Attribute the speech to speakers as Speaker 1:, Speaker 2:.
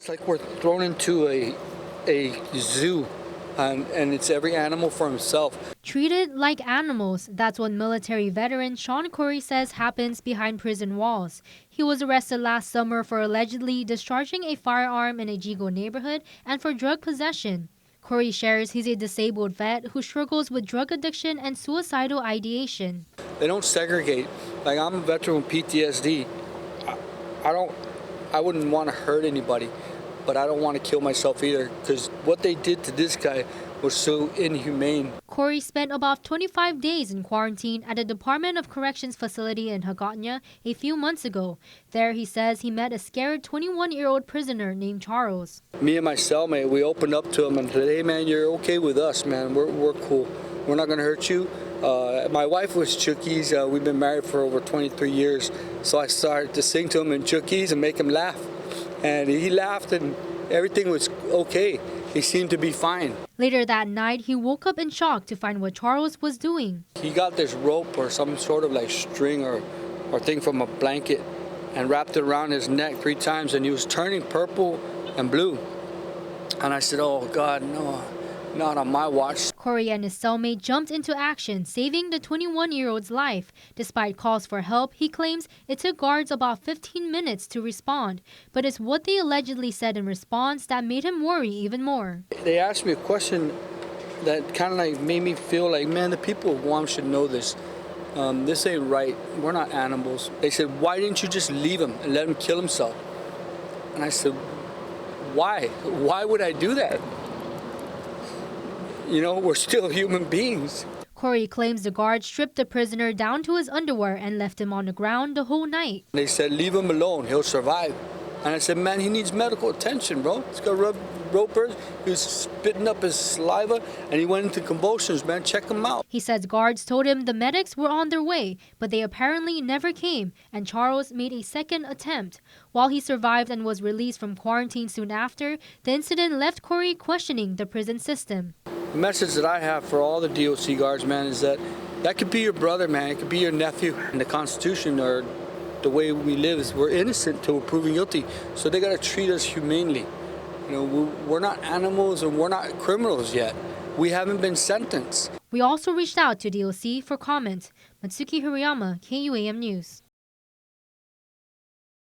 Speaker 1: It's like we're thrown into a zoo, and it's every animal for himself.
Speaker 2: Treated like animals, that's what military veteran Sean Cory says happens behind prison walls. He was arrested last summer for allegedly discharging a firearm in a Yigo neighborhood and for drug possession. Cory shares he's a disabled vet who struggles with drug addiction and suicidal ideation.
Speaker 1: They don't segregate. Like, I'm a veteran with PTSD. I wouldn't want to hurt anybody, but I don't want to kill myself either, because what they did to this guy was so inhumane.
Speaker 2: Cory spent about 25 days in quarantine at a Department of Corrections facility in Hagatna a few months ago. There, he says he met a scared 21-year-old prisoner named Charles.
Speaker 1: Me and my cellmate, we opened up to him and said, "Hey man, you're okay with us, man. We're cool. We're not gonna hurt you." My wife was Chuukese. We've been married for over 23 years. So I started to sing to him in Chuukese and make him laugh. And he laughed and everything was okay. He seemed to be fine.
Speaker 2: Later that night, he woke up in shock to find what Charles was doing.
Speaker 1: He got this rope or some sort of like string or thing from a blanket and wrapped it around his neck 3 times, and he was turning purple and blue. And I said, "Oh God, no, not on my watch."
Speaker 2: Cory and his cellmate jumped into action, saving the 21-year-old's life. Despite calls for help, he claims it took guards about 15 minutes to respond. But it's what they allegedly said in response that made him worry even more.
Speaker 1: They asked me a question that kind of like made me feel like, man, the people of Guam should know this. This ain't right. We're not animals. They said, "Why didn't you just leave him and let him kill himself?" And I said, "Why? Why would I do that? You know, we're still human beings."
Speaker 2: Cory claims the guard stripped the prisoner down to his underwear and left him on the ground the whole night.
Speaker 1: They said, "Leave him alone, he'll survive." And I said, "Man, he needs medical attention, bro. He's got ropers. He was spitting up his saliva and he went into convulsions, man. Check him out."
Speaker 2: He says guards told him the medics were on their way, but they apparently never came, and Charles made a second attempt. While he survived and was released from quarantine soon after, the incident left Cory questioning the prison system.
Speaker 1: The message that I have for all the DOC guards, man, is that could be your brother, man. It could be your nephew. And the Constitution or the way we live is we're innocent till we're proven guilty. So they got to treat us humanely. You know, we're not animals and we're not criminals yet. We haven't been sentenced.
Speaker 2: We also reached out to DOC for comment. Matsuki Hirayama, KUAM News.